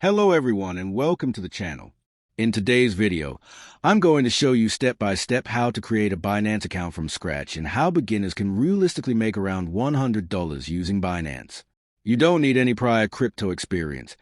Hello everyone and welcome to the channel. In today's video, I'm going to show you step by step how to create a Binance account from scratch and how beginners can realistically make around $100 using Binance. You don't need any prior crypto experience,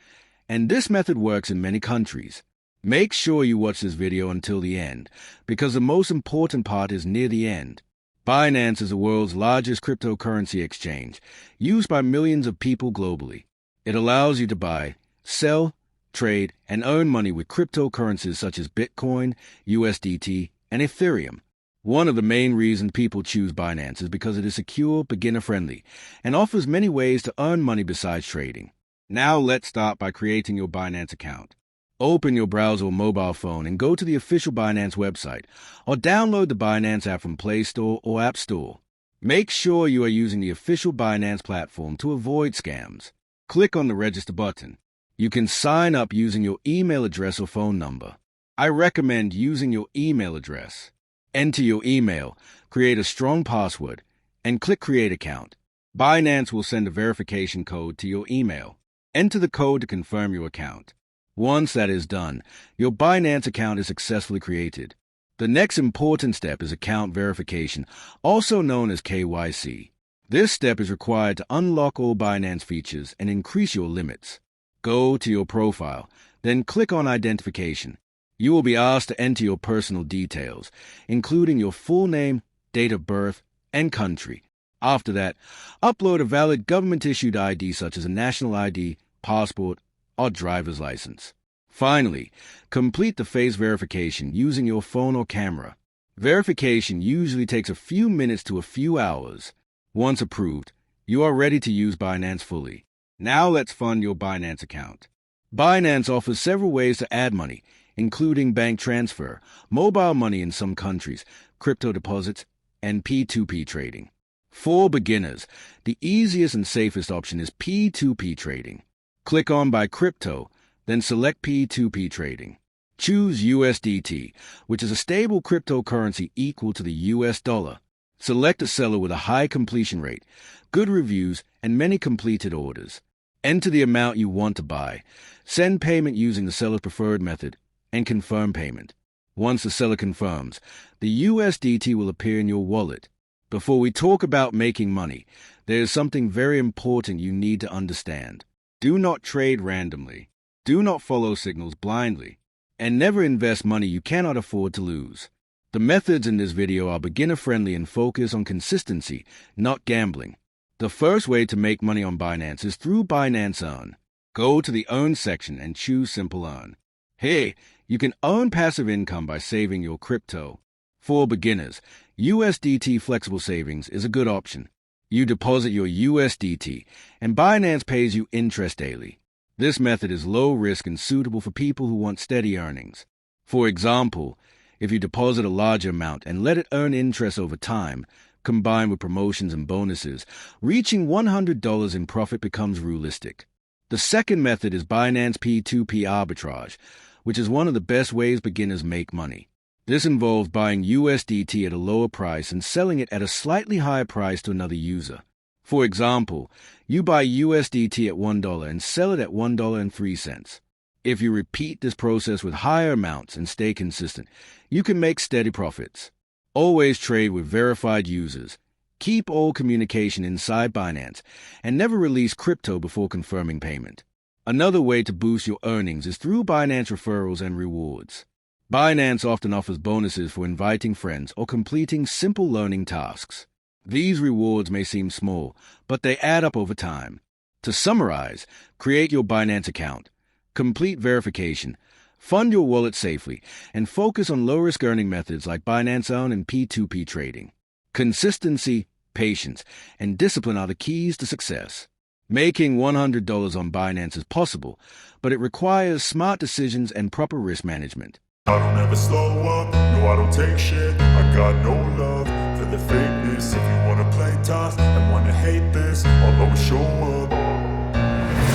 and this method works in many countries. Make sure you watch this video until the end, because the most important part is near the end. Binance is the world's largest cryptocurrency exchange, used by millions of people globally. It allows you to buy, sell, trade, and earn money with cryptocurrencies such as Bitcoin, USDT, and Ethereum. One of the main reasons people choose Binance is because it is secure, beginner-friendly, and offers many ways to earn money besides trading. Now let's start by creating your Binance account. Open your browser or mobile phone and go to the official Binance website, or download the Binance app from Play Store or App Store. Make sure you are using the official Binance platform to avoid scams. Click on the Register button. You can sign up using your email address or phone number. I recommend using your email address. Enter your email, create a strong password, and click Create Account. Binance will send a verification code to your email. Enter the code to confirm your account. Once that is done, your Binance account is successfully created. The next important step is account verification, also known as KYC. This step is required to unlock all Binance features and increase your limits. Go to your profile, then click on Identification. You will be asked to enter your personal details, including your full name, date of birth, and country. After that, upload a valid government-issued ID such as a national ID, passport, or driver's license. Finally, complete the face verification using your phone or camera. Verification usually takes a few minutes to a few hours. Once approved, you are ready to use Binance fully. Now let's fund your Binance account. Binance offers several ways to add money, including bank transfer, mobile money in some countries, crypto deposits, and P2P trading. For beginners, the easiest and safest option is P2P trading. Click on Buy Crypto, then select P2P trading. Choose USDT, which is a stable cryptocurrency equal to the US dollar. Select a seller with a high completion rate, good reviews, and many completed orders. Enter the amount you want to buy. Send payment using the seller's preferred method, and confirm payment. Once the seller confirms, the USDT will appear in your wallet. Before we talk about making money, there is something very important you need to understand. Do not trade randomly. Do not follow signals blindly. And never invest money you cannot afford to lose. The methods in this video are beginner-friendly and focus on consistency, not gambling. The first way to make money on Binance is through Binance Earn. Go to the Earn section and choose Simple Earn. Here, you can earn passive income by saving your crypto. For beginners, USDT Flexible Savings is a good option. You deposit your USDT, and Binance pays you interest daily. This method is low risk and suitable for people who want steady earnings. For example, if you deposit a larger amount and let it earn interest over time, combined with promotions and bonuses, reaching $100 in profit becomes realistic. The second method is Binance P2P arbitrage, which is one of the best ways beginners make money. This involves buying USDT at a lower price and selling it at a slightly higher price to another user. For example, you buy USDT at $1 and sell it at $1.03. If you repeat this process with higher amounts and stay consistent, you can make steady profits. Always trade with verified users. Keep all communication inside Binance and never release crypto before confirming payment. Another way to boost your earnings is through Binance referrals and rewards. Binance often offers bonuses for inviting friends or completing simple learning tasks. These rewards may seem small, but they add up over time. To summarize, create your Binance account, complete verification, fund your wallet safely, and focus on low-risk earning methods like Binance Earn and P2P trading. Consistency, patience, and discipline are the keys to success. Making $100 on Binance is possible, but it requires smart decisions and proper risk management. I don't ever slow up, no I don't take shit. I got no love for the fakeness. If you wanna play tough and wanna hate this, I'll always show up.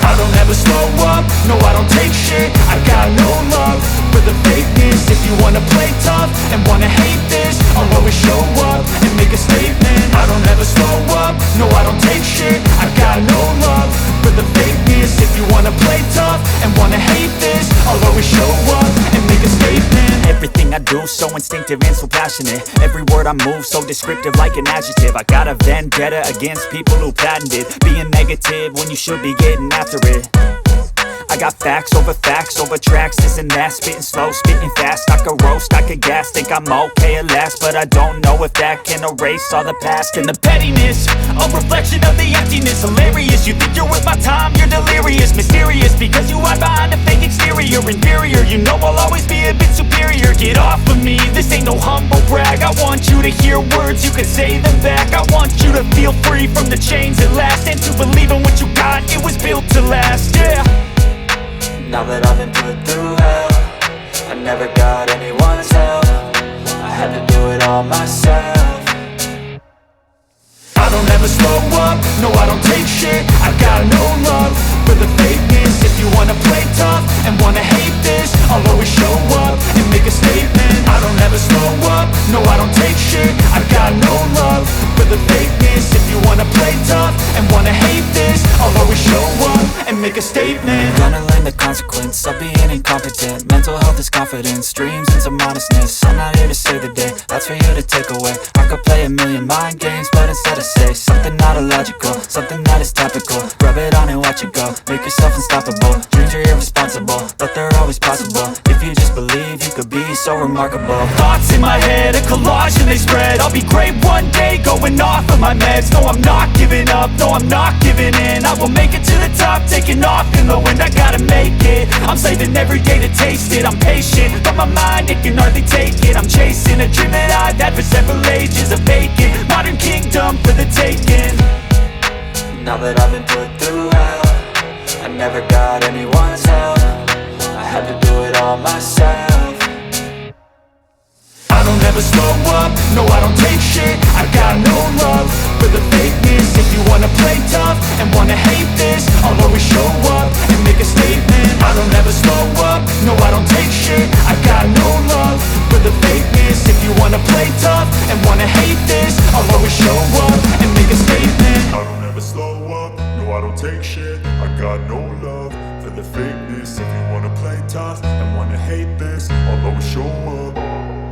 I don't ever slow up, no I don't take shit. I got no love for the fakeness. If you wanna play tough and wanna hate this, I'll always show up and make a statement. I don't ever slow up, no I don't take shit. I got no love for the fakeness. If you wanna play tough and wanna hate I'll always show up and make a statement. Everything I do, so instinctive and so passionate. Every word I move, so descriptive like an adjective. I got a vendetta against people who patented being negative when you should be getting after it. I got facts over tracks, this and that. Spitting slow, spitting fast, I could roast, I could gas. Think I'm okay at last, but I don't know if that can erase all the past. And the pettiness, a reflection of the emptiness. Hilarious, you think you're worth my time, you're delirious. Mysterious, because you hide behind a fake exterior. Inferior, you know I'll always be a bit superior. Get off of me, this ain't no humble brag. I want you to hear words, you can say them back. I want you to feel free from the chains at last, and to believe in what you got, it was built to last, yeah. Now that I've been put through hell, I never got anyone's help. I had to do it all myself. I don't ever slow up, no I don't take shit. I got no love for the fakeness. If you wanna play tough and wanna hate this, I'll always show up and make a statement. I don't ever slow up, no I don't take shit. I got no love for the fakeness. If you wanna play tough and wanna hate this, I'll always show up and make a statement. Gonna learn the consequence of being incompetent. Mental health is confidence, dreams and some honestness. I'm not here to save the day, that's for you to take away. I could play a million mind games, but instead I say something not illogical, something that is topical. Rub it on and watch it go, make yourself unstoppable. Dreams are irresponsible, but they're always possible. If you just believe, you could be so remarkable. Thoughts in my head, a collage and they spread. I'll be great one day, going off of my meds. No, I'm not giving up, no, I'm not giving in. I will make it to the top, taking off in the wind. I gotta make it, I'm saving every day to taste it. I'm patient, but my mind, it can hardly take it. I'm chasing a dream that I've had for several ages. A vacant, modern kingdom for the taking. Now that I've been put through hell, I never got anyone's help. I had to do it all myself. I don't ever slow up, no I don't take shit. I got no love for the fakeness. If you wanna play tough and wanna hate this, I'll always show up and make a statement. I don't ever slow up, no I don't take shit. I got no love for the fakeness. If you wanna play tough and wanna hate this, I'll always show up and make a statement. I don't ever slow up, no I don't take shit. I got no love for the fakeness. If you wanna play tough and wanna hate this, I'll always show up.